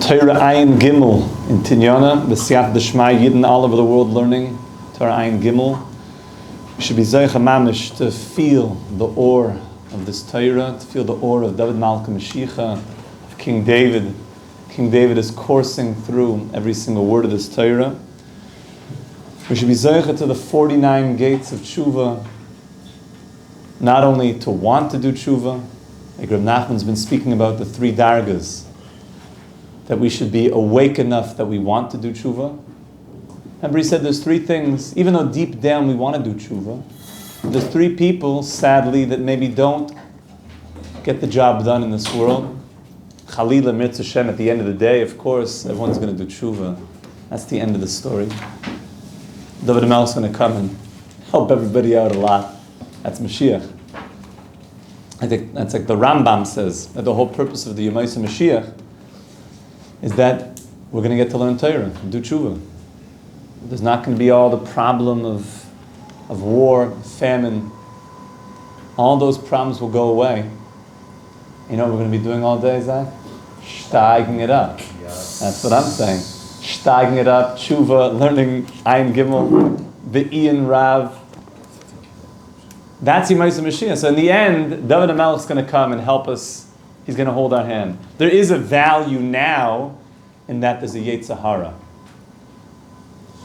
Torah Ayin Gimel in Tinyana, the Siyat D'Shmai Yidden all over the world learning Torah Ayin Gimel. We should be Zoycha Mamish to feel the ore of this Torah, to feel the ore of David Malka Mashiach, of King David. King David is coursing through every single word of this Torah. We should be Zoycha to the 49 gates of Teshuva, not only to want to do Teshuva, like Rebbe Nachman's been speaking about the 3 dargas, that we should be awake enough that we want to do Teshuva. Remember he said there's 3 things, even though deep down we want to do Teshuva, there's 3 people, sadly, that maybe don't get the job done in this world. Chalila Mirz Hashem, at the end of the day, of course, everyone's going to do Teshuva. That's the end of the story. David Mel's going to come and help everybody out a lot. That's Mashiach. I think that's like the Rambam says, that the whole purpose of the Yemaisa Mashiach is that we're going to get to learn Torah and do Teshuva. There's not going to be all the problem of war, famine. All those problems will go away. You know what we're going to be doing all day, Zach? Steiging it up. Yes. That's what I'm saying. Steiging it up, Teshuva, learning Ayin Gimel, Be'in Rav. That's Yemaisa Mashiach. So in the end, David HaMelech is going to come and help us. He's going to hold our hand. There is a value now in that there's a Yetzer Hara.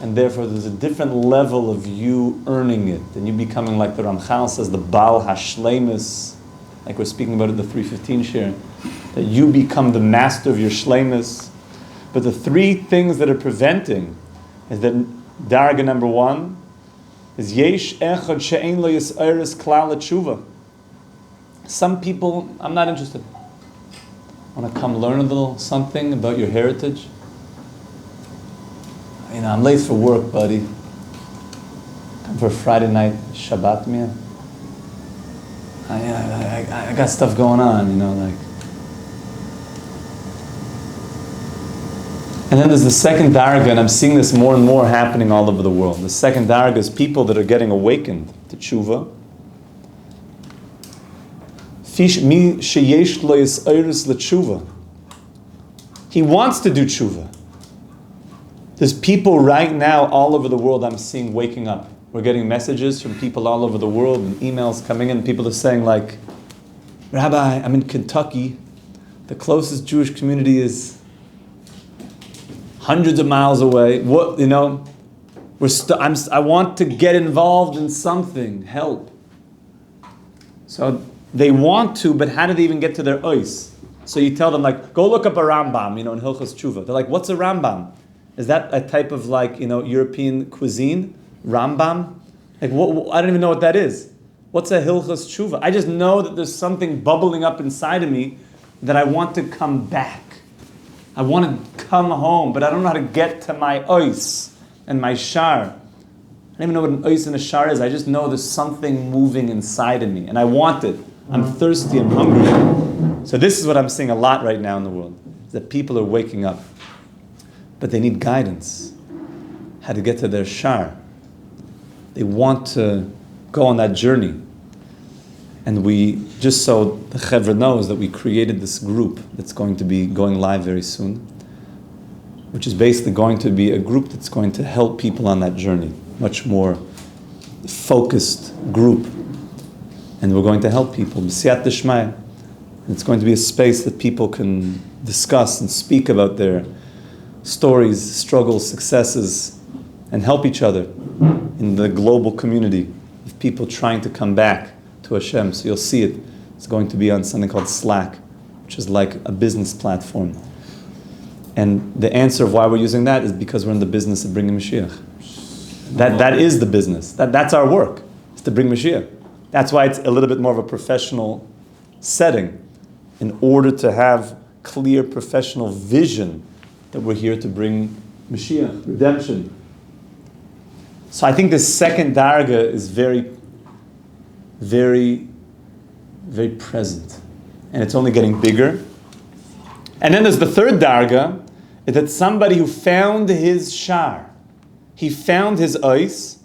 And therefore there's a different level of you earning it. And you becoming, like the Ramchal says, the Baal Hashlemus, like we're speaking about it in the 315 share, that you become the master of your Shlemus. But the 3 things that are preventing is that Darga number 1 is Yesh Echad She'ein Lo Yis'eres Klal Teshuva. Some people, I'm not interested. Want to come learn a little something about your heritage? You know, I'm late for work, buddy. Come for a Friday night Shabbat meal. I got stuff going on, you know, like. And then there's the second darga, and I'm seeing this more and more happening all over the world. The second darga is people that are getting awakened to Teshuva. He wants to do Teshuva. There's people right now all over the world I'm seeing waking up. We're getting messages from people all over the world and emails coming in. People are saying like, Rabbi, I'm in Kentucky. The closest Jewish community is hundreds of miles away. What, you know, I want to get involved in something. Help. So they want to, but how do they even get to their ois? So you tell them like, go look up a Rambam, you know, in Hilchos Teshuva. They're like, what's a Rambam? Is that a type of like, you know, European cuisine? Rambam? Like, what, I don't even know what that is. What's a Hilchos Teshuva? I just know that there's something bubbling up inside of me that I want to come back. I want to come home, but I don't know how to get to my ois and my shar. I don't even know what an ois and a shar is. I just know there's something moving inside of me, and I want it. I'm thirsty, I'm hungry. So this is what I'm seeing a lot right now in the world, that people are waking up. But they need guidance, how to get to their shar. They want to go on that journey. And we, just so the Chevera knows, that we created this group that's going to be going live very soon, which is basically going to be a group that's going to help people on that journey, much more focused group. And we're going to help people, b'siyat d'shmaya. It's going to be a space that people can discuss and speak about their stories, struggles, successes, and help each other in the global community of people trying to come back to Hashem. So you'll see it. It's going to be on something called Slack, which is like a business platform. And the answer of why we're using that is because we're in the business of bringing Mashiach. That is the business. That's our work, is to bring Mashiach. That's why it's a little bit more of a professional setting, in order to have clear professional vision that we're here to bring Mashiach, redemption. So I think the second darga is very, very, very present. And it's only getting bigger. And then there's the third darga, is that somebody who found his shar, he found his ois,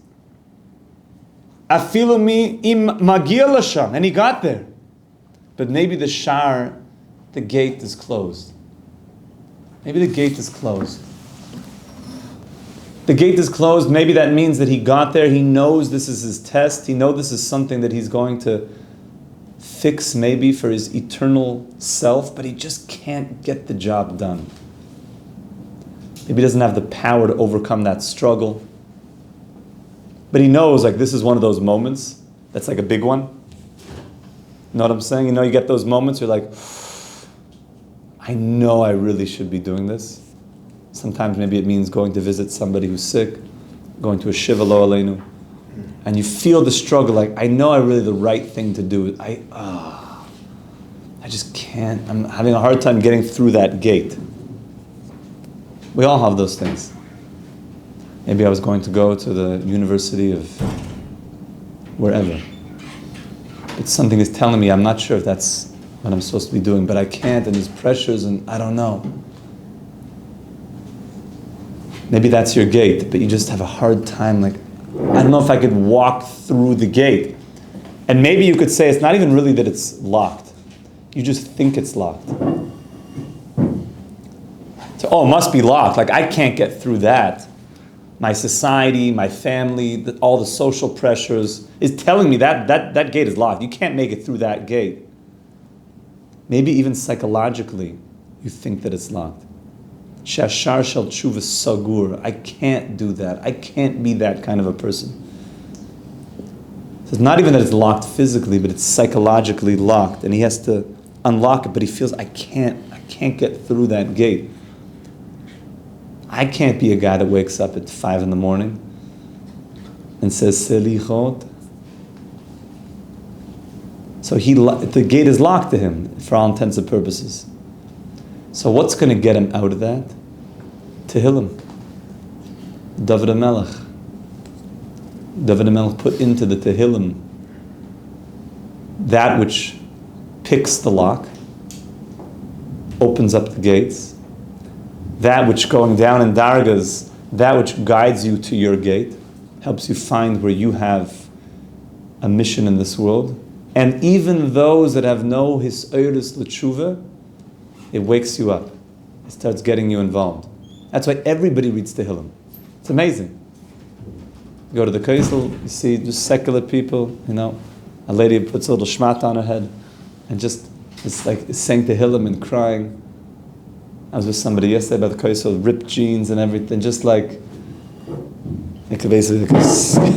afilu mi im magia lasham, and he got there. But maybe the shar, the gate is closed. Maybe the gate is closed. The gate is closed. Maybe that means that he got there. He knows this is his test. He knows this is something that he's going to fix maybe for his eternal self, but he just can't get the job done. Maybe he doesn't have the power to overcome that struggle. But he knows, like, this is one of those moments that's like a big one. You know what I'm saying? You get those moments you're like, I know I really should be doing this. Sometimes maybe it means going to visit somebody who's sick, going to a shiva lo aleinu, and you feel the struggle, like, I know I really the right thing to do. I just can't. I'm having a hard time getting through that gate. We all have those things. Maybe I was going to go to the University of wherever. But something is telling me I'm not sure if that's what I'm supposed to be doing, but I can't, and there's pressures, and I don't know. Maybe that's your gate, but you just have a hard time, like, I don't know if I could walk through the gate. And maybe you could say it's not even really that it's locked. You just think it's locked. So, it must be locked. Like, I can't get through that. My society, my family, all the social pressures is telling me that gate is locked. You can't make it through that gate. Maybe even psychologically, you think that it's locked. Shashar shel tshuva sagur. I can't do that. I can't be that kind of a person. So it's not even that it's locked physically, but it's psychologically locked, and he has to unlock it. But he feels I can't get through that gate. I can't be a guy that wakes up at 5 a.m. and says selichot. So the gate is locked to him for all intents and purposes. So what's going to get him out of that? Tehillim. David HaMelech. David HaMelech put into the Tehillim that which picks the lock, opens up the gates, that which going down in dargas, that which guides you to your gate, helps you find where you have a mission in this world. And even those that have no his'oirus l'tshuva, it wakes you up. It starts getting you involved. That's why everybody reads Tehillim. It's amazing. You go to the Kollel, you see just secular people, a lady puts a little shmat on her head and just it's like saying Tehillim and crying. I was with somebody yesterday about the Kollel, ripped jeans and everything, just like basically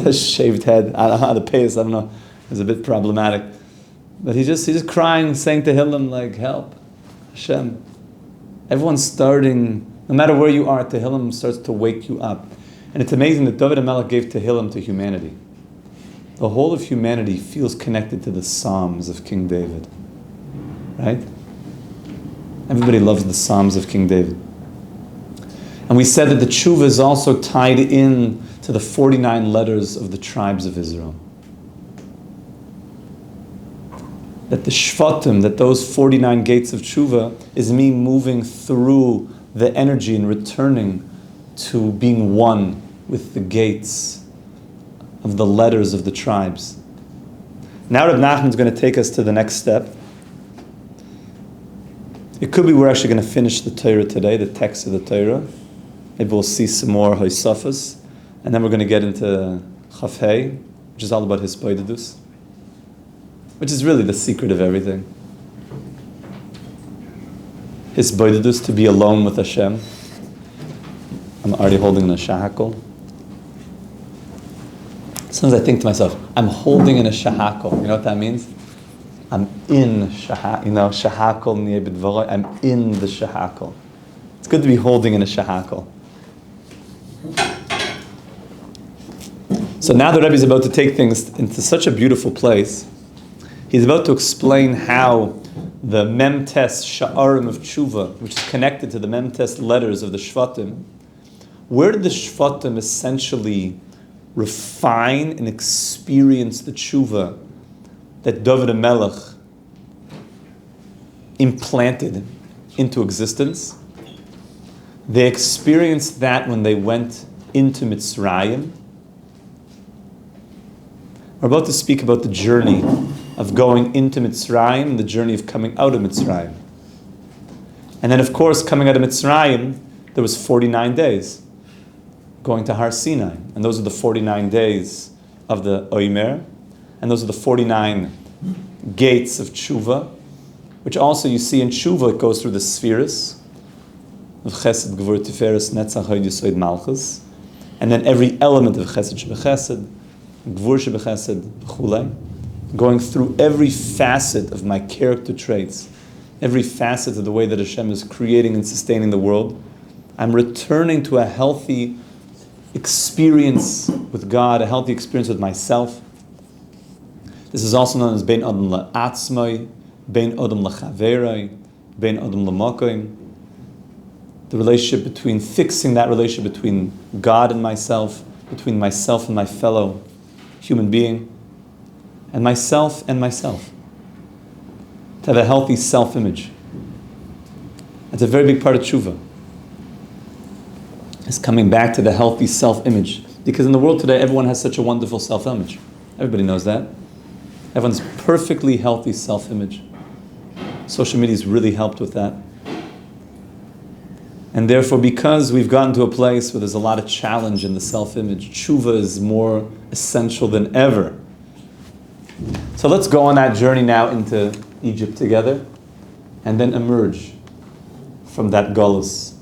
a shaved head. I don't know how to pay this, I don't know. It was a bit problematic. But he's just crying, saying Tehillim like, help. Hashem. Everyone's starting, no matter where you are, Tehillim starts to wake you up. And it's amazing that David HaMelech gave Tehillim to humanity. The whole of humanity feels connected to the Psalms of King David. Right? Everybody loves the Psalms of King David. And we said that the tshuva is also tied in to the 49 letters of the tribes of Israel. That the shvatim, that those 49 gates of tshuva, is me moving through the energy and returning to being one with the gates of the letters of the tribes. Now Rav Nachman is going to take us to the next step. It could be we're actually going to finish the Torah today, the text of the Torah. Maybe we'll see some more Hoysafas, and then we're going to get into Chaf Hei, which is all about Hisboidedus, which is really the secret of everything. Hisboidedus, to be alone with Hashem. I'm already holding a shahakol. Sometimes I think to myself, I'm holding in a shahakol. You know what that means? I'm in shahakol niye b'dvaroi. I'm in the shahakol. It's good to be holding in a shahakol. So now the Rebbe is about to take things into such a beautiful place. He's about to explain how the memtes sha'arim of tshuva, which is connected to the memtes letters of the shvatim, where did the shvatim essentially refine and experience the tshuva that David HaMelech implanted into existence? They experienced that when they went into Mitzrayim. We're about to speak about the journey of going into Mitzrayim and the journey of coming out of Mitzrayim. And then, of course, coming out of Mitzrayim, there was 49 days going to Har Sinai. And those are the 49 days of the Omer. And those are the 49 gates of Teshuva, which also you see in Teshuva, it goes through the spheres of Chesed, Gvur, Tiferes, Netzach, Hod, Yesod, Malchus. And then every element of Chesed, Shebechesed, Gvur, Shebechesed, Chulei, going through every facet of my character traits, every facet of the way that Hashem is creating and sustaining the world. I'm returning to a healthy experience with God, a healthy experience with myself. This is also known as Bein Adam La'atzmai, Bein Adam L'Chaverai, Bein Adam L'Makoim. The relationship between, fixing that relationship between God and myself, between myself and my fellow human being, and myself. To have a healthy self-image. That's a very big part of Teshuva. It's coming back to the healthy self-image. Because in the world today, everyone has such a wonderful self-image. Everybody knows that. Everyone's perfectly healthy self-image. Social media has really helped with that. And therefore, because we've gotten to a place where there's a lot of challenge in the self-image, Teshuva is more essential than ever. So let's go on that journey now into Egypt together, and then emerge from that galus.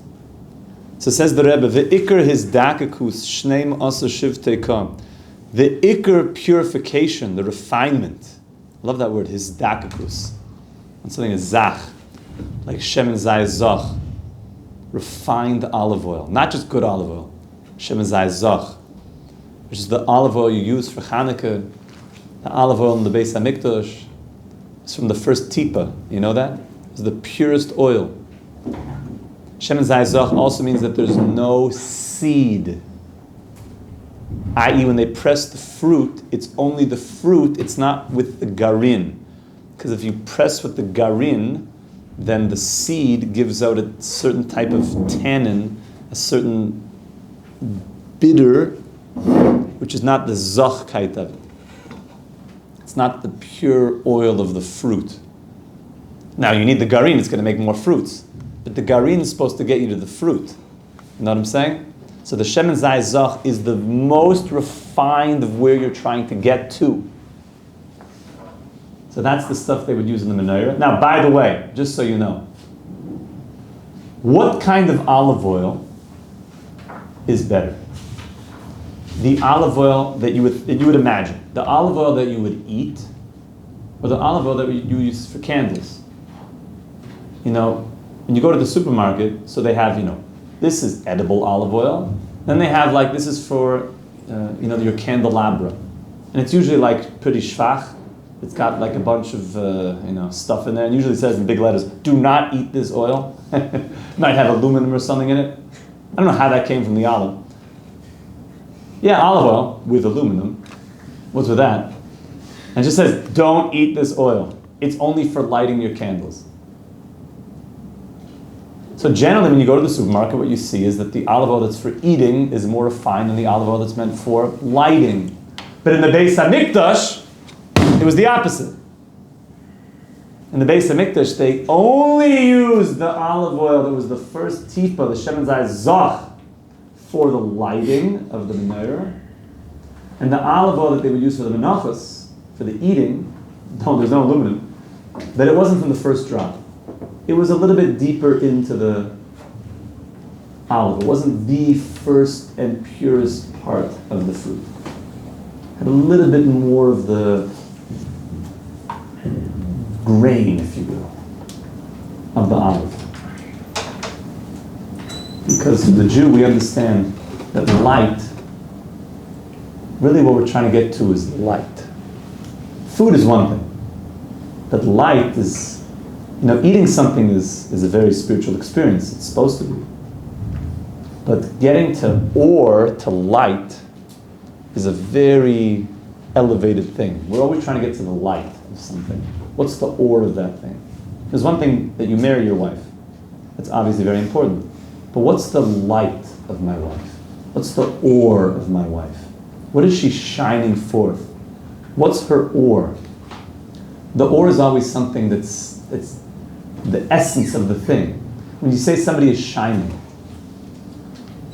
So says the Rebbe, "Ve'ikar his dakakus shneim asa shivtei kam." The ikar purification, the refinement. I love that word, his dakakus. When something is zach, like shemen zay zach, refined olive oil, not just good olive oil. Shemen zay zach, which is the olive oil you use for Hanukkah. The olive oil in the Beis HaMikdash is from the first tipa. You know that? It's the purest oil. Shemen zay zach also means that there's no seed. I.e., when they press the fruit, it's only the fruit, it's not with the garin. Because if you press with the garin, then the seed gives out a certain type of tannin, a certain bitter, which is not the zachkeit of it. It's not the pure oil of the fruit. Now, you need the garin, it's going to make more fruits. But the garin is supposed to get you to the fruit. You know what I'm saying? So the shemen zay zach is the most refined of where you're trying to get to. So that's the stuff they would use in the menorah. Now, by the way, just so you know, what kind of olive oil is better? The olive oil that you would imagine, the olive oil that you would eat, or the olive oil that you use for candles. You know, when you go to the supermarket, so they have, this is edible olive oil. Then they have this is for, your candelabra. And it's usually pretty schwach. It's got a bunch of, stuff in there. And usually it says in big letters, do not eat this oil. Might have aluminum or something in it. I don't know how that came from the olive. Yeah, olive oil with aluminum. What's with that? And it just says, don't eat this oil. It's only for lighting your candles. So generally, when you go to the supermarket, what you see is that the olive oil that's for eating is more refined than the olive oil that's meant for lighting. But in the Beis HaMikdash, it was the opposite. In the Beis HaMikdash, they only used the olive oil that was the first tipa, the shemen zay zach, for the lighting of the menorah. And the olive oil that they would use for the menachos, for the eating, there's no aluminum, that it wasn't from the first drop. It was a little bit deeper into the olive. It wasn't the first and purest part of the fruit. It had a little bit more of the grain, if you will, of the olive. Because for the Jew, we understand that light, really what we're trying to get to is light. Food is one thing, but light is, eating something is a very spiritual experience. It's supposed to be. But getting to light is a very elevated thing. We're always trying to get to the light of something. What's the ore of that thing? There's one thing that you marry your wife. That's obviously very important. But what's the light of my wife? What's the ore of my wife? What is she shining forth? What's her ore? The ore is always something that's the essence of the thing. When you say somebody is shining,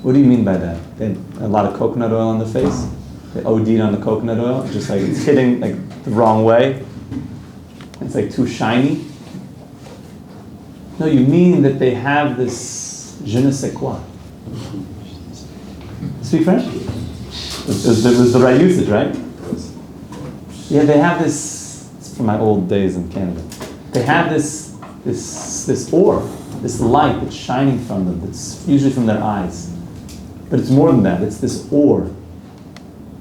what do you mean by that? They had a lot of coconut oil on the face? They OD'd on the coconut oil, just like it's hitting like the wrong way. It's like too shiny. No, you mean that they have this je ne sais quoi. Speak French? It was the right usage, right? Yeah, they have this, it's from my old days in Canada. They have this ore, this light that's shining from them, that's usually from their eyes. But it's more than that, it's this ore.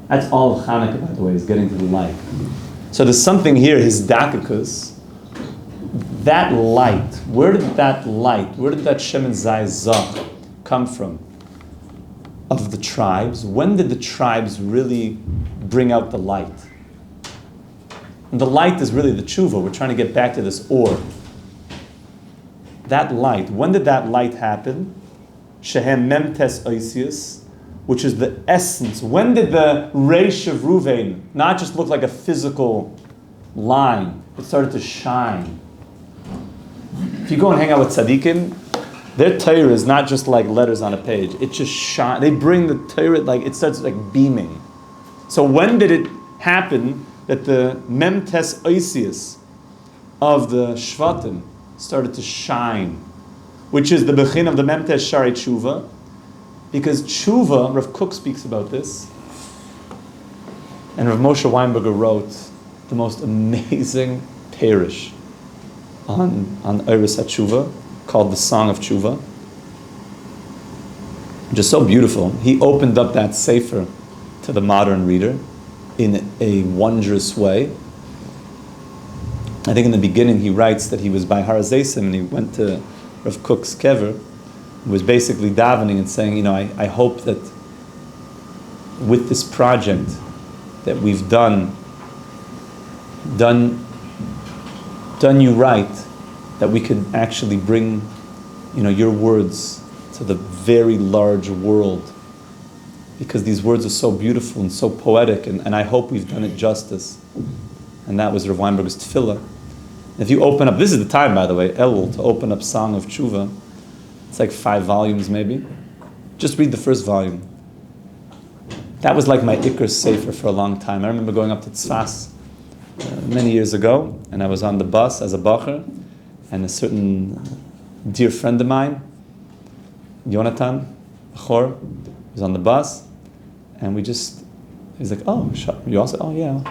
That's all of Hanukkah, by the way, is getting to the light. So there's something here, his dakakus, that light, where did that Shemen Zai Zach come from? Of the tribes. When did the tribes really bring out the light? And the light is really the tshuva. We're trying to get back to this ore. That light, when did that light happen? Shehem Memtes Oisius, which is the essence. When did the Reish of Ruvain not just look like a physical line? It started to shine. If you go and hang out with tzaddikim, their Torah is not just like letters on a page. It just shines. They bring the Torah, like it starts like beaming. So when did it happen that the Memtes Oisius of the Shvatim started to shine? Which is the Bechin of the Memtes Shari Tshuva. Because Tshuva, Rav Kook speaks about this, and Rav Moshe Weinberger wrote the most amazing parish on Eiris HaTshuva, called the Song of Tshuva. Just so beautiful. He opened up that sefer to the modern reader in a wondrous way. I think in the beginning he writes that he was by Har HaZeisim and he went to Rav Kook's kever, was basically davening and saying, I hope that with this project that we've done you right, that we could actually bring, your words to the very large world, because these words are so beautiful and so poetic, and I hope we've done it justice. And that was Rav Weinberger's tefillah. If you open up, this is the time, by the way, Elul, to open up Song of Tshuva. It's like 5 volumes, maybe. Just read the first volume. That was like my Iker Sefer for a long time. I remember going up to Tzfas many years ago, and I was on the bus as a bacher, and a certain dear friend of mine, Yonatan Chor, was on the bus, and he's like, oh, you also, oh yeah.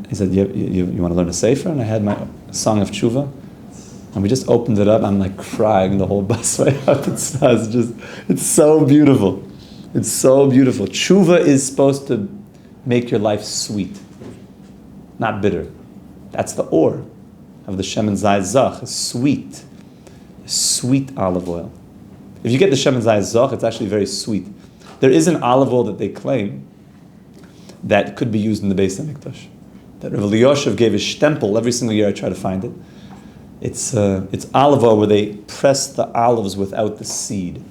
He said, you want to learn a Sefer? And I had my Song of Tshuva. And we just opened it up. I'm like crying the whole bus way out. It's so beautiful. It's so beautiful. Tshuva is supposed to make your life sweet, not bitter. That's the ore of the Shemen Zai Zach, sweet olive oil. If you get the Shemen Zai Zach, it's actually very sweet. There is an olive oil that they claim that could be used in the Beis HaMikdash. That Rav Elyoshev gave his stempel every single year. I try to find it. It's olive oil where they press the olives without the seed.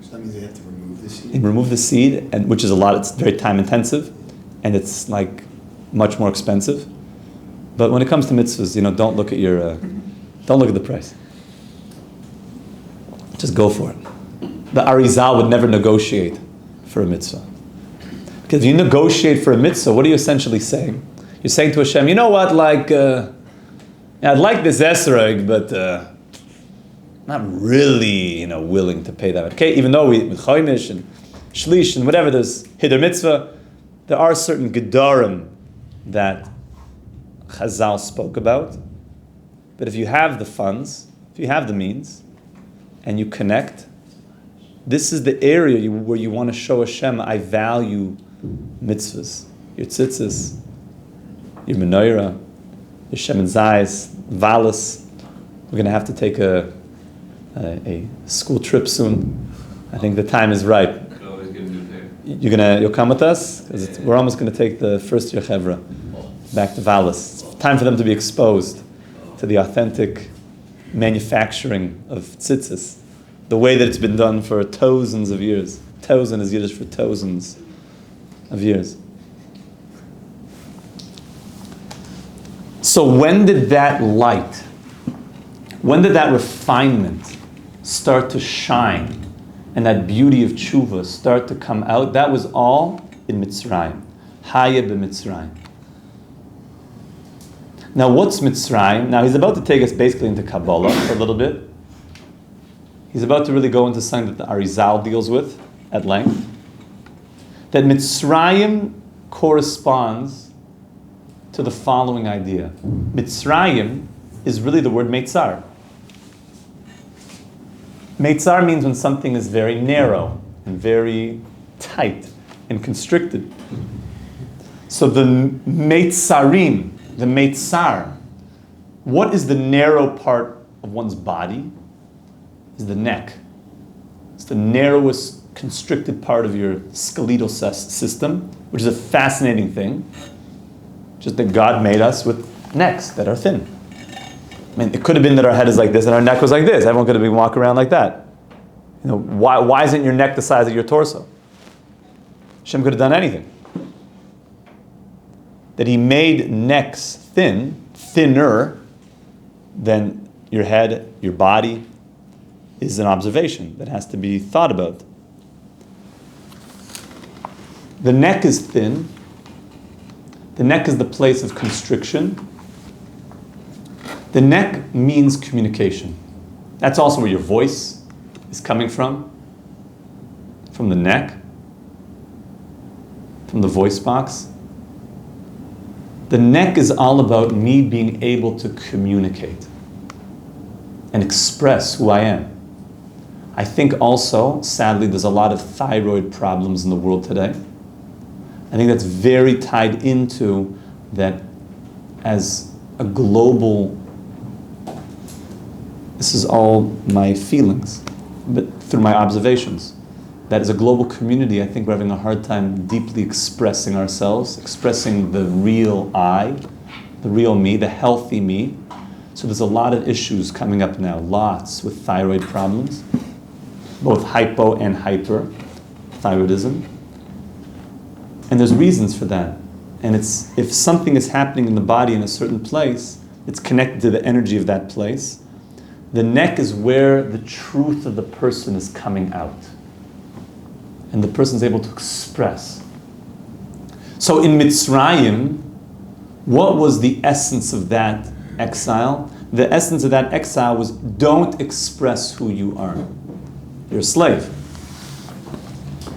So that means they have to remove the seed? They remove the seed, and which is a lot. It's very time intensive, and it's like much more expensive. But when it comes to mitzvahs, don't look at the price. Just go for it. The Arizal would never negotiate for a mitzvah. Because if you negotiate for a mitzvah, what are you essentially saying? You're saying to Hashem, you know what, I'd like this esrog, but not really, willing to pay that. Okay, even though with choimish and shlish and whatever, there's hider mitzvah, there are certain gedarim that Chazal spoke about. But if you have the funds, if you have the means, and you connect, this is the area where you want to show Hashem, I value mitzvahs, your tzitzis, your menorah, your Shemen Zayis, Valis. We're going to have to take a school trip soon. I think the time is ripe. You'll come with us? Because we're almost going to take the first year Chevera back to Valis. It's time for them to be exposed to the authentic manufacturing of tzitzis, the way that it's been done for thousands of years. Thousand is Yiddish for thousands of years. So when did that light When did that refinement start to shine and that beauty of tshuva start to come out? That was all in Mitzrayim. Haya b'Mitzrayim. Now what's Mitzrayim? Now he's about to take us basically into Kabbalah a little bit. He's about to really go into something that the Arizal deals with at length. That Mitzrayim corresponds to the following idea. Mitzrayim is really the word Meitzar. Meitzar means when something is very narrow and very tight and constricted. So the Meitzarim, the Meitzar, what is the narrow part of one's body? Is the neck. It's the narrowest constricted part of your skeletal system, which is a fascinating thing. Just that God made us with necks that are thin. I mean, it could have been that our head is like this and our neck was like this. Everyone could have been walking around like that. You know, why isn't your neck the size of your torso? Hashem could have done anything. That he made necks thinner than your head, your body, is an observation that has to be thought about. The neck is thin. The neck is the place of constriction. The neck means communication. That's also where your voice is coming from the neck, from the voice box. The neck is all about me being able to communicate and express who I am. I think also, sadly, there's a lot of thyroid problems in the world today. I think that's very tied into that as a global, this is all my feelings, but through my observations, that as a global community, I think we're having a hard time deeply expressing ourselves, expressing the real I, the real me, the healthy me. So there's a lot of issues coming up now, lots with thyroid problems, both hypo and hyperthyroidism. And there's reasons for that. And it's, if something is happening in the body in a certain place, it's connected to the energy of that place. The neck is where the truth of the person is coming out. And the person is able to express. So in Mitzrayim, what was the essence of that exile? The essence of that exile was don't express who you are. You're a slave.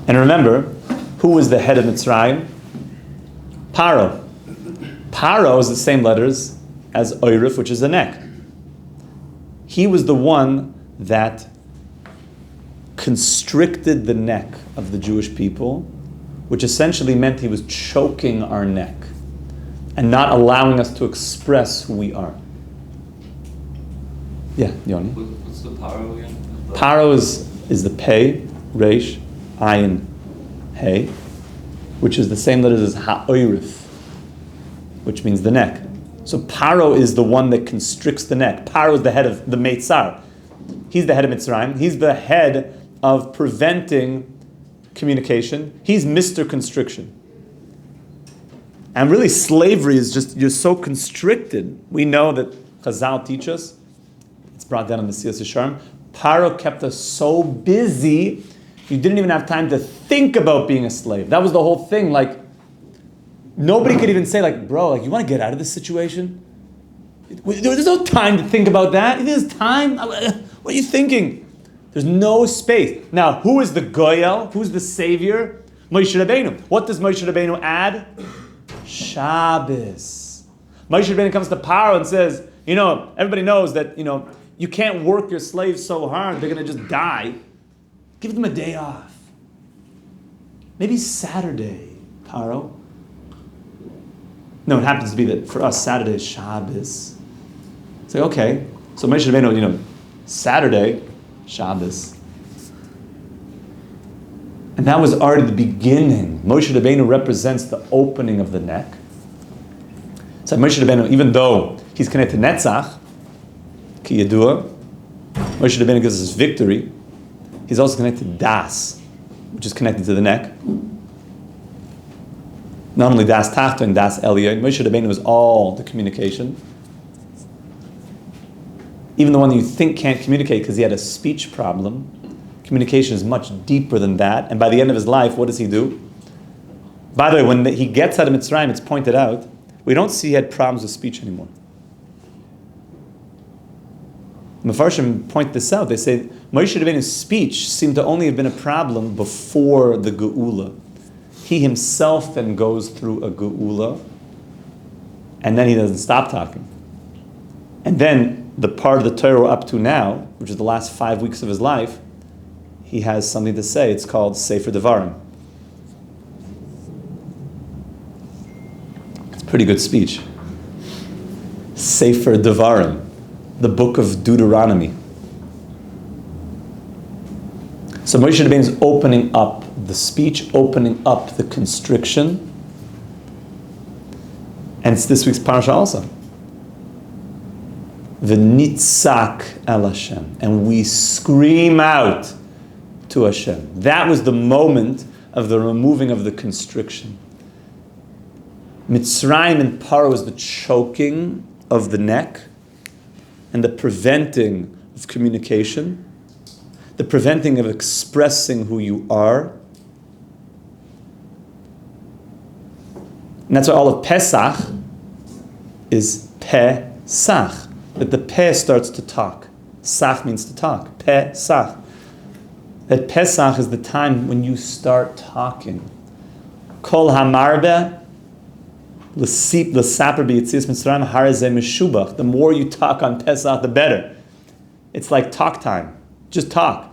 And remember, who was the head of Mitzrayim? Paro. Paro is the same letters as Oirif, which is the neck. He was the one that constricted the neck of the Jewish people, which essentially meant he was choking our neck and not allowing us to express who we are. Yeah, Yoni? What's the paro again? Paro is the pei, reish, ayin, hey, which is the same letters as ha'oirif, which means the neck. So Paro is the one that constricts the neck. Paro is the head of the Meitzar. He's the head of Mitzrayim. He's the head of preventing communication. He's Mr. Constriction. And really slavery is just, you're so constricted. We know that Chazal teach us, it's brought down in the Siyas Yesharim, Paro kept us so busy, you didn't even have time to think about being a slave. That was the whole thing. Like, nobody could even say, like, bro, like, you want to get out of this situation? There's no time to think about that. There's time. What are you thinking? There's no space. Now, who is the Goyel? Who's the savior? Moshe Rabbeinu. What does Moshe Rabbeinu add? Shabbos. Moshe Rabbeinu comes to Paro and says, you know, everybody knows that, you know, you can't work your slaves so hard, they're going to just die. Give them a day off. Maybe Saturday, Paro. No, it happens to be that for us, Saturday is Shabbos. It's like, okay. So Moshe Rabbeinu, you know, Saturday, Shabbos. And that was already the beginning. Moshe Rabbeinu represents the opening of the neck. So Moshe Rabbeinu, even though he's connected to Netzach, Ki Yadua, Moshe Rabbeinu gives us victory. He's also connected to Das, which is connected to the neck. Not only Das Tachta and Das Eliyah, Moshe Rabbeinu was all the communication. even the one that you think can't communicate because he had a speech problem. Communication is much deeper than that. And by the end of his life, what does he do? By the way, when he gets out of Mitzrayim, it's pointed out, we don't see he had problems with speech anymore. Mefarshim point this out. They say Moshe Rabbeinu's speech seemed to only have been a problem before the Geula. He himself then goes through a Geula, and then he doesn't stop talking. And then the part of the Torah up to now, which is the last 5 weeks of his life, he has something to say. It's called Sefer Devarim. It's a pretty good speech. Sefer Devarim, the book of Deuteronomy. So Moshe Rabbeinu is opening up the speech, opening up the constriction. And it's this week's parasha also. V'nitzak el Hashem. And we scream out to Hashem. That was the moment of the removing of the constriction. Mitzrayim and Paro was the choking of the neck and the preventing of communication, the preventing of expressing who you are. And that's why all of Pesach is Pesach, that the Peh starts to talk. Sach means to talk. Pesach. That Pesach is the time when you start talking. Kol hamarbe l'saper b'yitzias Mitzrayim harazeh meshubach. The more you talk on Pesach, the better. It's like talk time. Just talk.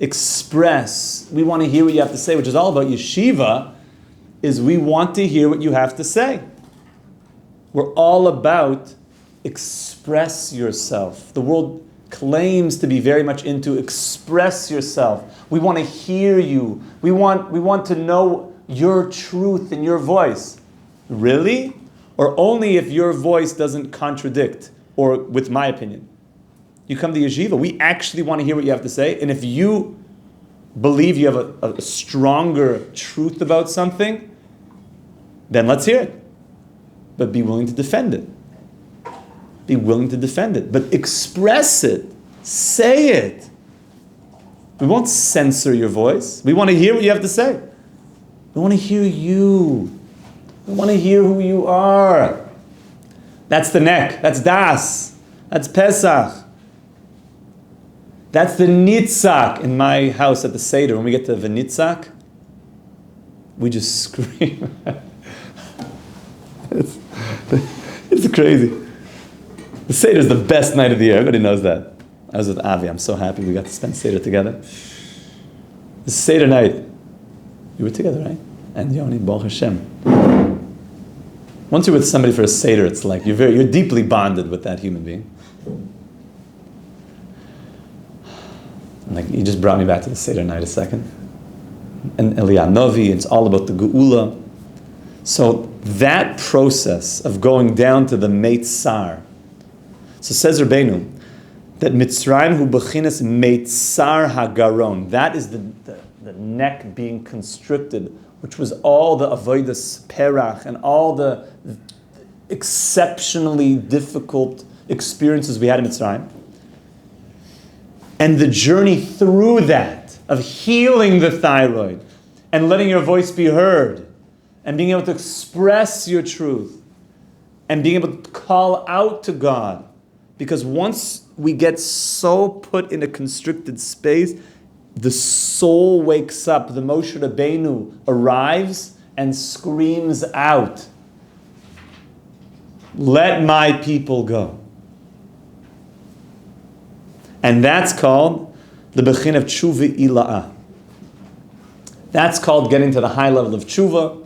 Express. We want to hear what you have to say, which is all about yeshiva, is we want to hear what you have to say. We're all about express yourself. The world claims to be very much into express yourself. We want to hear you. We want to know your truth and your voice. Really? Or only if your voice doesn't contradict, or with my opinion. You come to yeshiva, we actually want to hear what you have to say, and if you believe you have a stronger truth about something, then let's hear it. But be willing to defend it. Be willing to defend it. But express it. Say it. We won't censor your voice. We want to hear what you have to say. We want to hear you. We want to hear who you are. That's the neck. That's Das. That's Pesach. That's the Nitzak. In my house at the Seder, when we get to the Nitzak, we just scream. It's crazy. The Seder is the best night of the year. Everybody knows that. I was with Avi. I'm so happy we got to spend Seder together. The Seder night. You were together, right? And Yoni, Baruch Hashem. Once you're with somebody for a Seder, it's like you're deeply bonded with that human being. Like, you just brought me back to the Seder night a second. And Eliyahu Novi, it's all about the Geula. So that process of going down to the Meitzar. So says Rabbeinu, that Mitzrayim hu bechinas Meitzar hagaron. That is the neck being constricted, which was all the avodas perach and all the exceptionally difficult experiences we had in Mitzrayim. And the journey through that, of healing the thyroid, and letting your voice be heard, and being able to express your truth, and being able to call out to God. Because once we get so put in a constricted space, the soul wakes up. The Moshe Rabbeinu arrives and screams out, "Let my people go." And that's called the Bechin of Tshuva Ila'ah. That's called getting to the high level of Tshuva,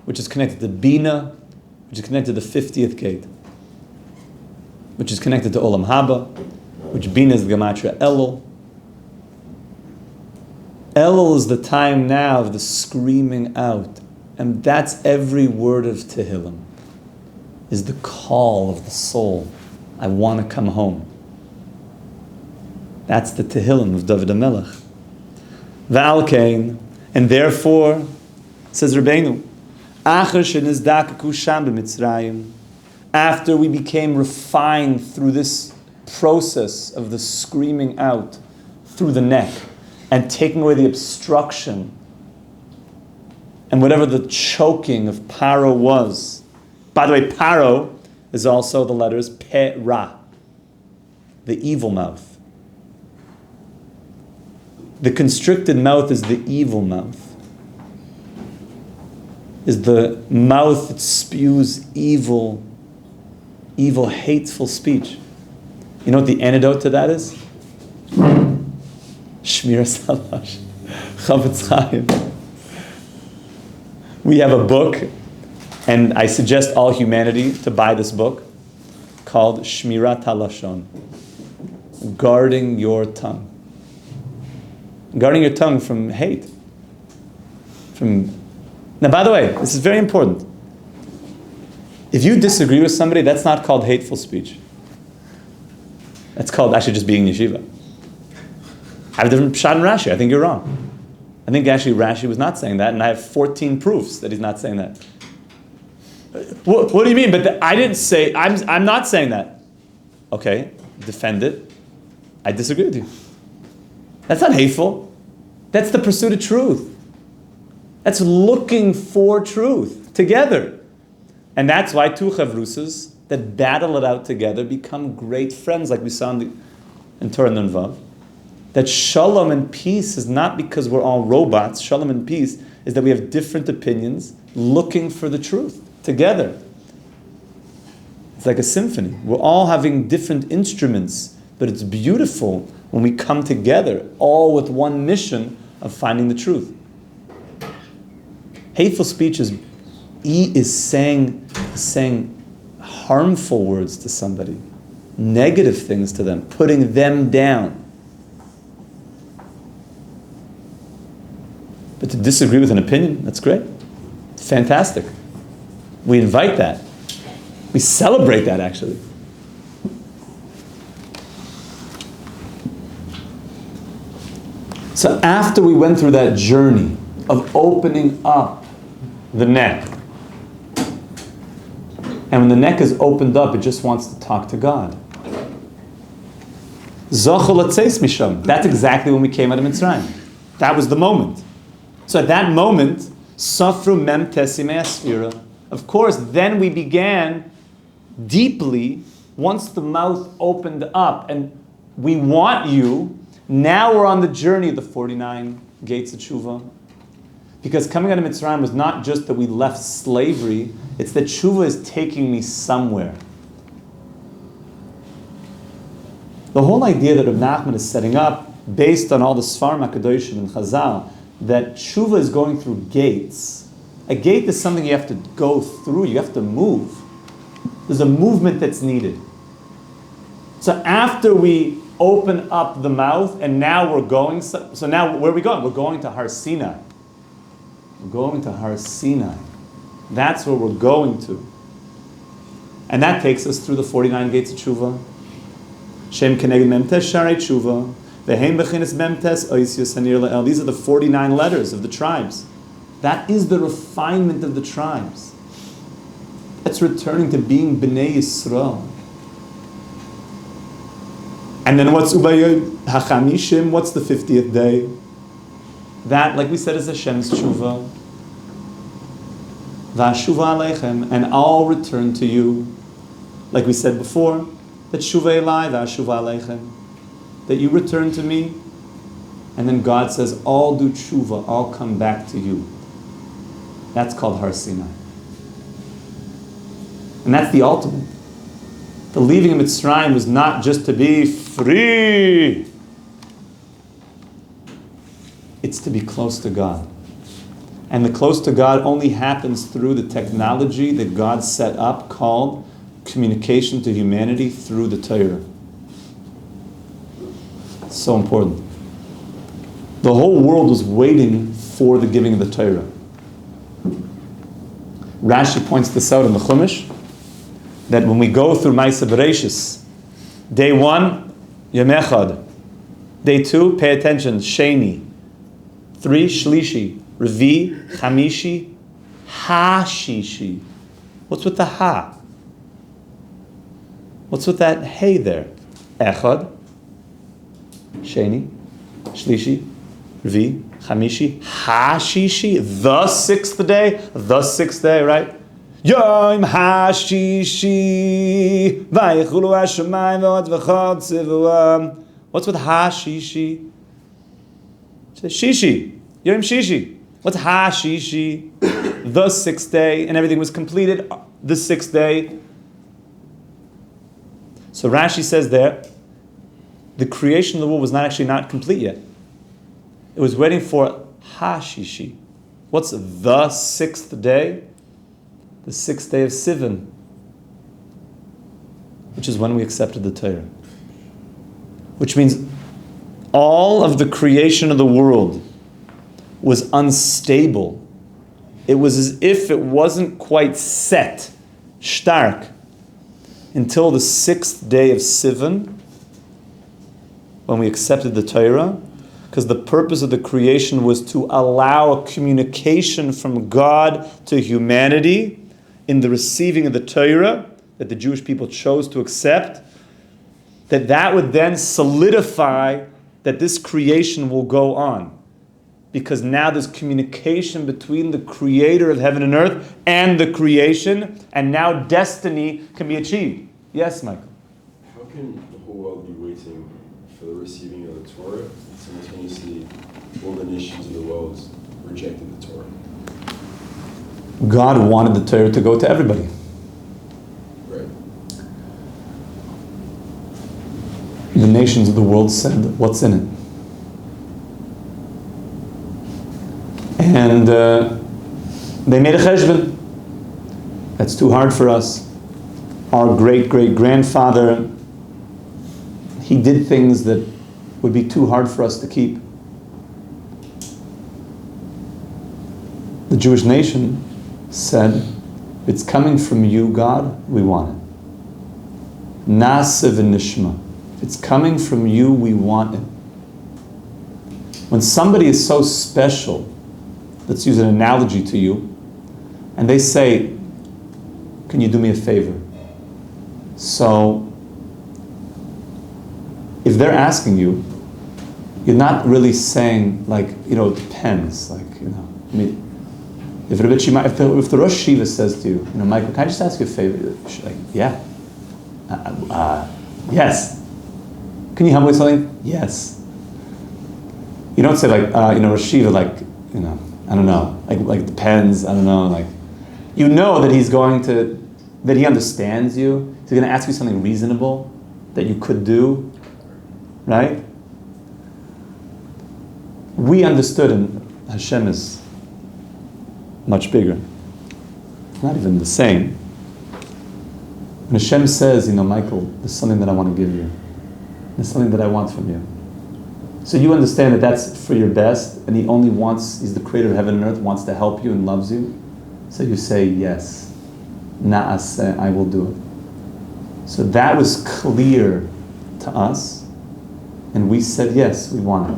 which is connected to Bina, which is connected to the 50th gate, which is connected to Olam Haba, which Bina is the Gematria Elul. Elul is the time now of the screaming out. And that's every word of Tehillim, is the call of the soul. I want to come home. That's the Tehillim of David HaMelech. V'al kein, and therefore, says Rabbeinu, Acher shenizdakaku sham b'Mitzrayim, after we became refined through this process of the screaming out through the neck and taking away the obstruction and whatever the choking of Paro was. By the way, Paro is also the letters Pe Ra, the evil mouth. The constricted mouth is the evil mouth. Is the mouth that spews evil, hateful speech. You know what the antidote to that is? Shmiras Halash, Chavetz Chaim. We have a book, and I suggest all humanity to buy this book, called Shmirat HaLashon, guarding your tongue. Guarding your tongue from hate. Now, by the way, this is very important. If you disagree with somebody, that's not called hateful speech. That's called actually just being yeshiva. I have a different pshat in Rashi. I think you're wrong. I think actually Rashi was not saying that, and I have 14 proofs that he's not saying that. What do you mean? But I didn't say, I'm not saying that. Okay, defend it. I disagree with you. That's not hateful. That's the pursuit of truth. That's looking for truth together. And that's why two chavrusas that battle it out together become great friends, like we saw in Torah Nun Vav. That shalom and peace is not because we're all robots. Shalom and peace is that we have different opinions looking for the truth together. It's like a symphony. We're all having different instruments, but it's beautiful when we come together, all with one mission of finding the truth. Hateful speech is saying harmful words to somebody, negative things to them, putting them down. But to disagree with an opinion, that's great. It's fantastic. We invite that. We celebrate that, actually. So after we went through that journey of opening up the neck, and when the neck is opened up, it just wants to talk to God. That's exactly when we came out of Mitzrayim. That was the moment. So at that moment, Safru Mem Tesimei Asfira. Of course, then we began deeply, once the mouth opened up, and we want you. Now we're on the journey of the 49 Gates of Teshuva. Because coming out of Mitzrayim was not just that we left slavery, it's that Teshuva is taking me somewhere. The whole idea that Rav Nachman is setting up, based on all the Sfarim HaKadoshim and Chazal, that Teshuva is going through gates. A gate is something you have to go through, you have to move. There's a movement that's needed. So after we open up the mouth, and now we're going, so now where are we going? We're going to Har Sinai. We're going to Har Sinai. That's where we're going to. And that takes us through the 49 Gates of Teshuva. Shem Keneged Memtes Sharei Teshuva. Vehem Bechinas Memtes Oisius Hanir Le'el. These are the 49 letters of the tribes. That is the refinement of the tribes. That's returning to being Bnei Yisrael. And then what's Ubayy HaChamishim? What's the 50th day? That, like we said, is Hashem's Teshuva. V'ashuva aleichem, and I'll return to you. Like we said before, that Teshuva elai v'ashuva aleichem, that you return to me. And then God says, I'll do Teshuva, I'll come back to you. That's called Har Sinai. And that's the ultimate. The leaving of Mitzrayim was not just to be free. It's to be close to God. And the close to God only happens through the technology that God set up called communication to humanity through the Torah. It's so important. The whole world was waiting for the giving of the Torah. Rashi points this out in the Chumash, that when we go through Ma'aseh Bereishis, day 1, Yom Echad. Day 2, pay attention, Sheni. 3, Shlishi. Revi, Chamishi, Ha-shishi. What's with the Ha? What's with that Hey there? Echad, Sheni, Shlishi, Revi, Chamishi, Hashishi, the sixth day, right? Yom Hashishi, Vayichulu Hashemayim V'od V'chad Tzivuam. What's with Hashishi? Shishi, Yom Shishi. What's Hashishi? The sixth day, and everything was completed the sixth day. So Rashi says there, the creation of the world was not complete yet. It was waiting for Hashishi. What's the sixth day? The sixth day of Sivan, which is when we accepted the Torah. Which means all of the creation of the world was unstable. It was as if it wasn't quite set, stark, until the sixth day of Sivan, when we accepted the Torah, because the purpose of the creation was to allow a communication from God to humanity in the receiving of the Torah that the Jewish people chose to accept, that would then solidify that this creation will go on. Because now there's communication between the creator of heaven and earth and the creation, and now destiny can be achieved. Yes, Michael? How can the whole world be waiting for the receiving of the Torah, and simultaneously all the nations of the world rejected the Torah? God wanted the Torah to go to everybody. Right. The nations of the world said, what's in it? And they made a cheshbon. That's too hard for us. Our great-great-grandfather, he did things that would be too hard for us to keep. The Jewish nation said, it's coming from you, God, we want it. Na'aseh v'nishma. If it's coming from you, we want it. When somebody is so special, let's use an analogy to you, and they say, can you do me a favor? So, if they're asking you, you're not really saying, like, it depends, if Rebbe Shima, if the Rosh Shiva says to you, Michael, can I just ask you a favor? Like, yeah. Yes. Can you help me with something? Yes. You don't say Rosh Shiva, I don't know, like it depends, I don't know, that he's that he understands you, he's going to ask you something reasonable that you could do, right? We understood, and Hashem is much bigger. It's not even the same. When Hashem says, Michael, there's something that I want to give you. There's something that I want from you. So you understand that that's for your best, and he's the creator of heaven and earth, wants to help you and loves you. So you say, yes, na'aseh, I will do it. So that was clear to us, and we said, yes, we want it.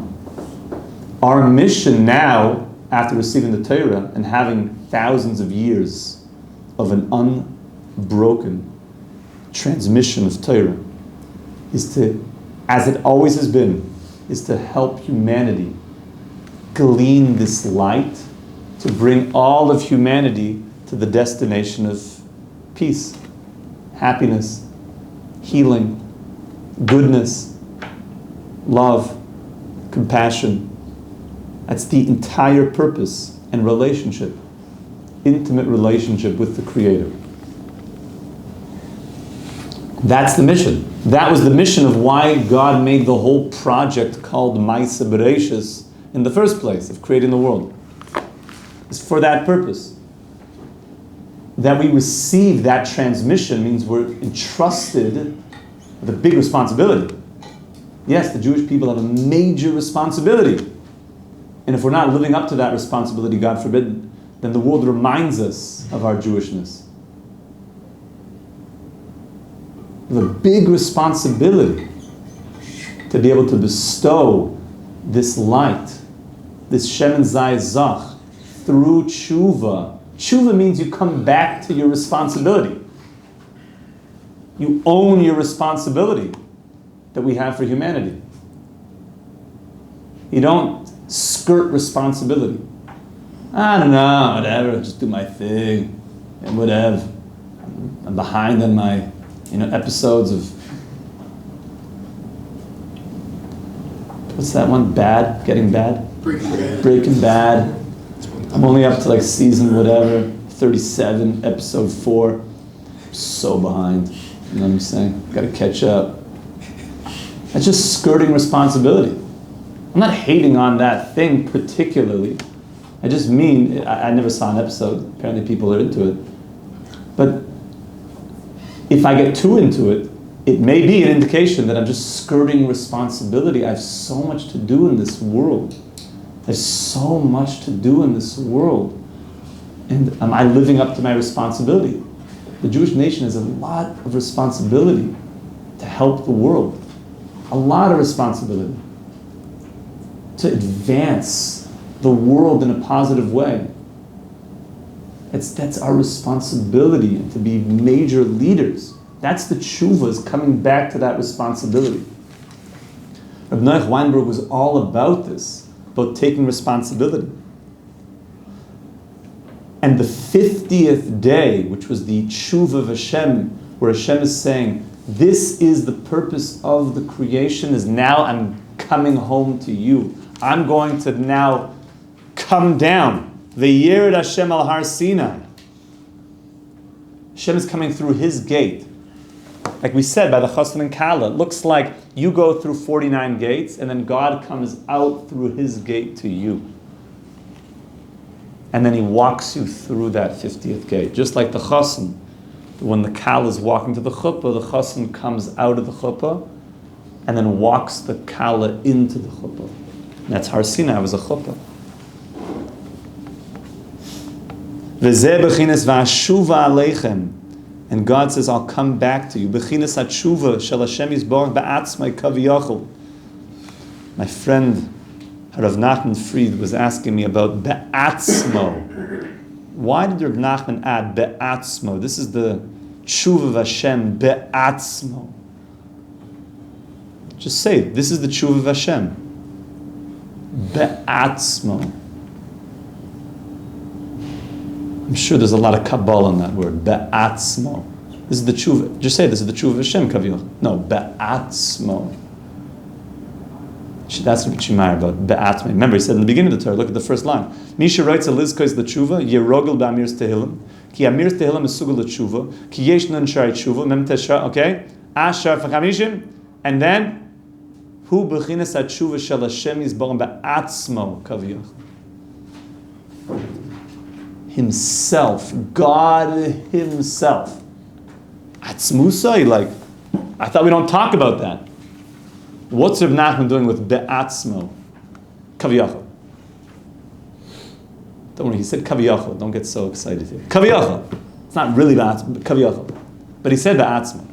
Our mission now, after receiving the Torah and having thousands of years of an unbroken transmission of Torah, is to, as it always has been, is to help humanity glean this light to bring all of humanity to the destination of peace, happiness, healing, goodness, love, compassion. That's the entire purpose and relationship, intimate relationship with the Creator. That's the mission. That was the mission of why God made the whole project called Maaseh Bereishis in the first place, of creating the world. It's for that purpose. That we receive that transmission means we're entrusted with a big responsibility. Yes, the Jewish people have a major responsibility. And if we're not living up to that responsibility, God forbid, then the world reminds us of our Jewishness. We have a big responsibility to be able to bestow this light, this Shemen Zayis Zach, through tshuva. Tshuva means you come back to your responsibility. You own your responsibility. that we have for humanity. You don't skirt responsibility. I don't know, whatever, just do my thing, and whatever. I'm behind on my, episodes of, what's that one? Bad? Getting Bad? Breaking Bad. I'm only up to like season whatever, 37, episode 4. I'm so behind. You know what I'm saying? Got to catch up. That's just skirting responsibility. I'm not hating on that thing particularly. I just mean, I never saw an episode. Apparently people are into it. But if I get too into it, it may be an indication that I'm just skirting responsibility. I have so much to do in this world. There's so much to do in this world. And am I living up to my responsibility? The Jewish nation has a lot of responsibility to help the world. A lot of responsibility to advance the world in a positive way. That's our responsibility, to be major leaders. That's the tshuva, is coming back to that responsibility. Rebbe Nachman Weinberg was all about this, about taking responsibility. And the 50th day, which was the tshuva of Hashem, where Hashem is saying, this is the purpose of the creation, is now I'm coming home to you. I'm going to now come down. V'yered Hashem al Har Sinai. Hashem is coming through His gate. Like we said, by the Chassan and Kala, it looks like you go through 49 gates, and then God comes out through His gate to you. And then He walks you through that 50th gate. Just like the Chassan. When the Kala is walking to the chuppah, the Chassan comes out of the chuppah, and then walks the Kala into the chuppah. And that's Har Sinai, was a chuppah. V'zeh b'chinas v'ashuva aleichem. And God says, I'll come back to you. B'chinas hatshuva shel Hashem yisborach ba'atzmai kaviyachol. My friend, Rav Nachman Fried, was asking me about be'atzmo. Why did Rebbe Nachman add be'atzmo? This is the tshuva of Hashem, be'atzmo. Just say it. This is the tshuva of Hashem. Be'atzmo. I'm sure there's a lot of Kabbalah in that word. Be'atzmo. This is the tshuva. Just say this is the tshuva of Hashem, kaviyach. No, be'atzmo. You should ask Rabbi Shimar about be'atzmo. Remember, he said in the beginning of the Torah, look at the first line. Misha writes a lizkois l'tshuva, yerogel ba'amir tehillim, ki amir tehillim is sugel l'tshuva, ki yesh nun shari tshuva, mem teshar, okay? Ashar f'chamishim, and then, hu b'chinas ha'tshuva shel Hashem yisborach be'atzmo kaviyach. Himself, God Himself. Atzmusai, like, I thought we don't talk about that. What's Rebbe Nachman doing with be'atzmo? Kaviyachol. Don't worry, he said kaviyachol. Don't get so excited here. Kaviyachol. It's not really be'atzmo, kaviyachol. But he said be'atzmo.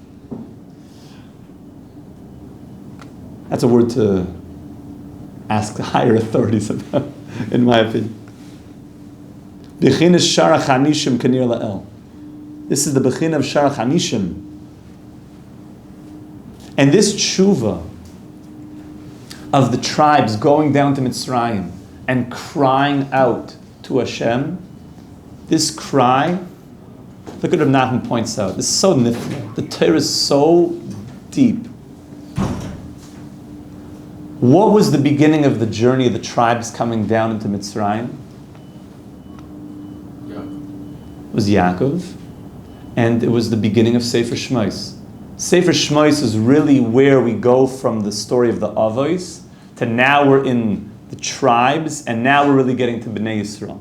That's a word to ask the higher authorities about, in my opinion. B'chinas shara chamishim kanir la'el. This is the b'chin of shara chamishim. And this tshuva of the tribes going down to Mitzrayim and crying out to Hashem, this cry, look at what Nachman points out. This is so nifla. The Torah is so deep. What was the beginning of the journey of the tribes coming down into Mitzrayim? It was Yaakov, and it was the beginning of Sefer Shmos. Sefer Shmos is really where we go from the story of the Avos to now we're in the tribes, and now we're really getting to Bnei Yisrael.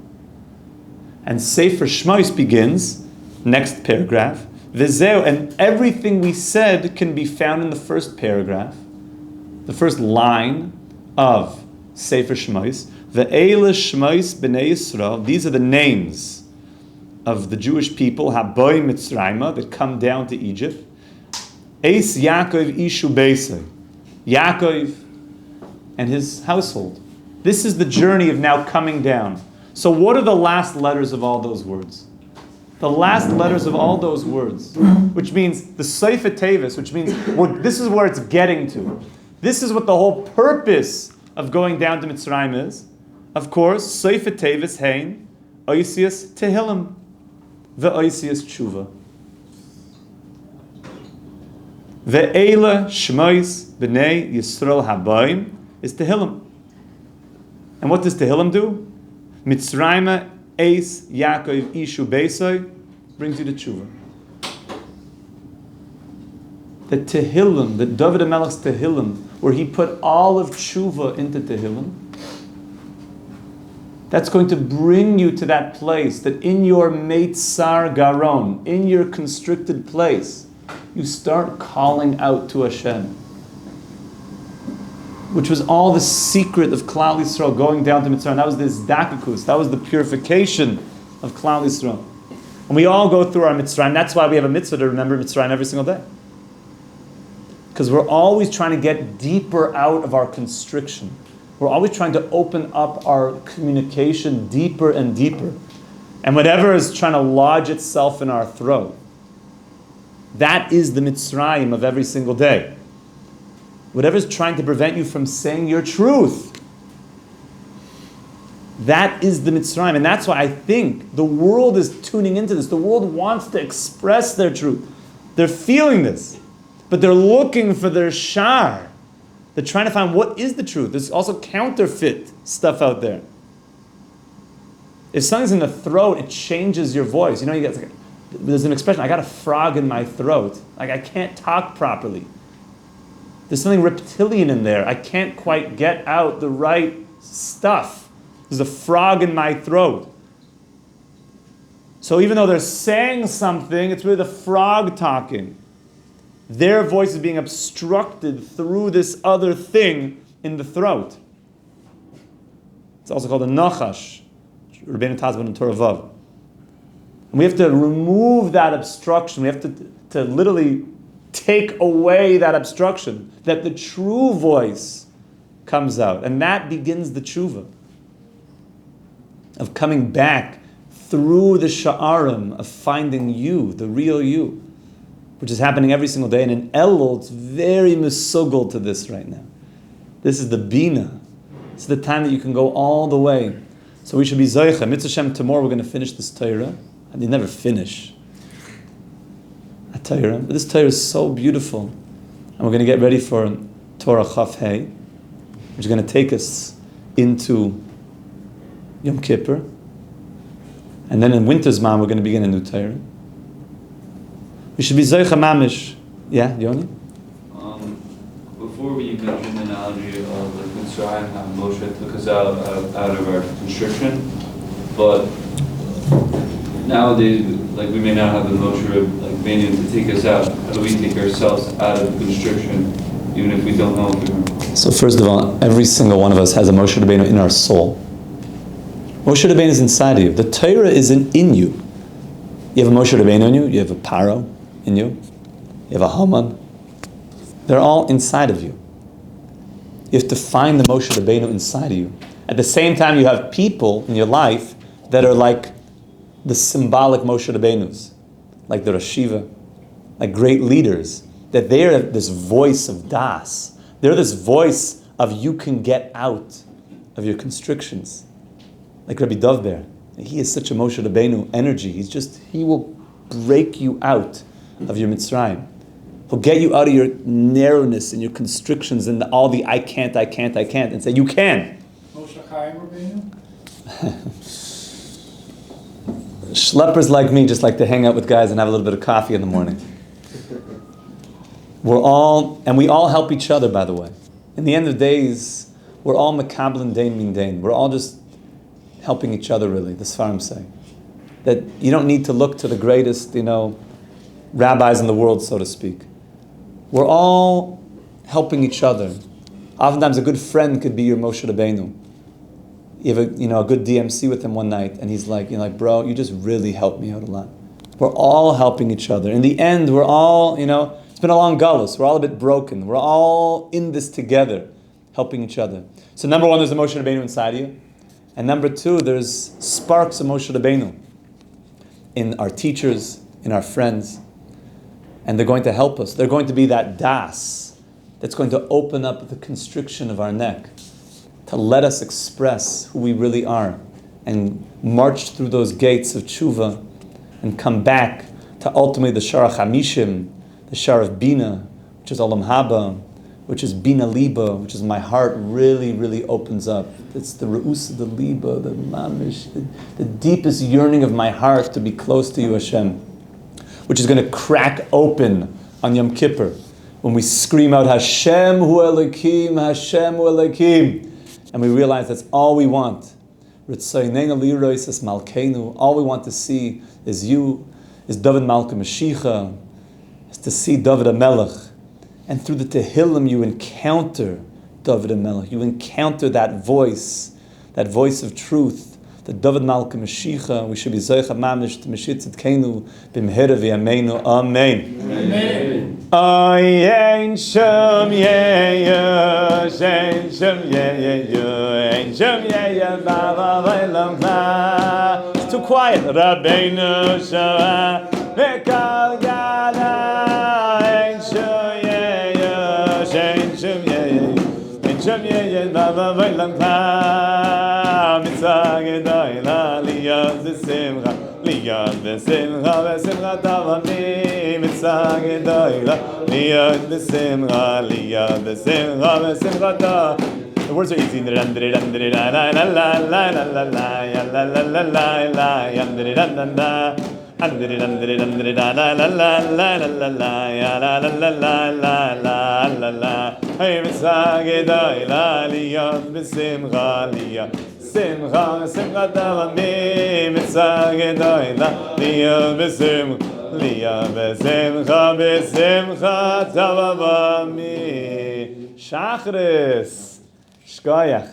And Sefer Shmos begins, next paragraph, V'zeu, and everything we said can be found in the first paragraph, the first line of Sefer Shmos. Ve'ele Shmos Bnei Yisrael, these are the names of the Jewish people, Haboy Mitzrayma, that come down to Egypt. Eis Yaakov Ishu Beisai, Yaakov and his household. This is the journey of now coming down. So what are the last letters of all those words? The last letters of all those words, which means the Sefer Tevis, which means this is where it's getting to. This is what the whole purpose of going down to Mitzrayim is. Of course, Sefer Tevis hein, Oisius Tehillim, ve'Oisius Tshuva. Ve'ela Shmois B'nei Yisrael Habayim is Tehillim. And what does Tehillim do? Mitzrayim Eis Yaakov Ishu Beisai brings you to Tshuva. The Tehillim, the David HaMelech's Tehillim, where he put all of Tshuva into Tehillim, that's going to bring you to that place that in your Meitzar Garon, in your constricted place, you start calling out to Hashem, which was all the secret of Klal Yisrael going down to Mitzrayim. That was the Zdakakus, that was the purification of Klal Yisrael. And we all go through our Mitzrayim. That's why we have a mitzvah to remember Mitzrayim every single day. Because we're always trying to get deeper out of our constriction. We're always trying to open up our communication deeper and deeper. And whatever is trying to lodge itself in our throat, that is the Mitzrayim of every single day. Whatever is trying to prevent you from saying your truth, that is the Mitzrayim. And that's why I think the world is tuning into this. The world wants to express their truth. They're feeling this. But they're looking for their shar. They're trying to find what is the truth. There's also counterfeit stuff out there. If something's in the throat, it changes your voice. You know, there's an expression, I got a frog in my throat. Like I can't talk properly. There's something reptilian in there. I can't quite get out the right stuff. There's a frog in my throat. So even though they're saying something, it's really the frog talking. Their voice is being obstructed through this other thing in the throat. It's also called a nachash. Rebbe Nachman in Torah Vav. And we have to remove that obstruction. We have to literally take away that obstruction, that the true voice comes out. And that begins the tshuva of coming back through the sha'arim of finding you, the real you, which is happening every single day. And in Elul, it's very misugel to this right now. This is the bina. It's the time that you can go all the way. So we should be zoicha. Mitzvah Shem, tomorrow we're going to finish this Torah. And you never finish a Torah. But this Torah is so beautiful. And we're going to get ready for Torah Chaf Hey, which is going to take us into Yom Kippur. And then in winter's man, we're going to begin a new Torah. We should be Zoicha Mamish. Yeah, Yoni? Before you mentioned the analogy of like Mitzrayim, how Moshe took us out of our constriction, but nowadays, like we may not have the Moshe like Banian to take us out. How do we take ourselves out of constriction, even if we don't know if we're... So first of all, every single one of us has a Moshe Rabbeinu in our soul. Moshe Rabbeinu is inside of you. The Torah is in you. You have a Moshe Rabbeinu in you. You have a Paro in you. You have a Haman. They're all inside of you. You have to find the Moshe Rabbeinu inside of you. At the same time, you have people in your life that are like the symbolic Moshe Rabbeinus, like the Rosh Yeshiva, like great leaders, that they're this voice of Das. They're this voice of you can get out of your constrictions. Like Rabbi Dovber. He is such a Moshe Rabbeinu energy. He will break you out of your Mitzrayim. He'll get you out of your narrowness and your constrictions and all the I can't, and say, you can. Moshe Chaim Rabbeinu? Schleppers like me just like to hang out with guys and have a little bit of coffee in the morning. We all help each other, by the way. In the end of days, we're all mekabel dain min dain. We're all just helping each other, really, the Sfarim say. That you don't need to look to the greatest, rabbis in the world, so to speak. We're all helping each other. Oftentimes a good friend could be your Moshe Rabbeinu. You have a good DMC with him one night, and he's like, bro, you just really helped me out a lot. We're all helping each other. In the end, we're all, it's been a long gullus. We're all a bit broken. We're all in this together, helping each other. So number one, there's a Moshe Rabbeinu inside of you. And number two, there's sparks of Moshe Rabbeinu. in our teachers, in our friends, and they're going to help us. They're going to be that das that's going to open up the constriction of our neck, to let us express who we really are, and march through those gates of Teshuva, and come back to ultimately the Shar HaChamishim, the Shar of Bina, which is Olam Haba, which is Bina Liba, which is my heart really, really opens up. It's the Re'us of the Liba, the Mamish, the deepest yearning of my heart to be close to you, Hashem, which is going to crack open on Yom Kippur when we scream out, Hashem hu Elokim, Hashem hu Elokim, and we realize that's all we want. Ritzaynenu lirois es malkeinu. All we want to see is you, is David Malka Mashiach, is to see David HaMelech. And through the Tehillim you encounter David HaMelech. You encounter that voice of truth, the David Malka Mashiach. We should be Zoich HaMamish to Mashit Tzidkenu b'mehera v'yameinu. Amen. Amen. Ayin shum yeya, shein shum yeya, ein shum yeya, bava v'elam kla. It's too quiet. Rabbeinu shava v'kal gala, ein shum yeya, shein shum yeya, ein shum yeya, bava v'elam kla. Mitzvah gedoyla liyad v'simcha, liyad v'simcha v'simcha tavami. Mitzvah gedoyla liyad v'simcha, liyad v'simcha v'simcha tavami. The words are easy. The Shachris. Shkoyach.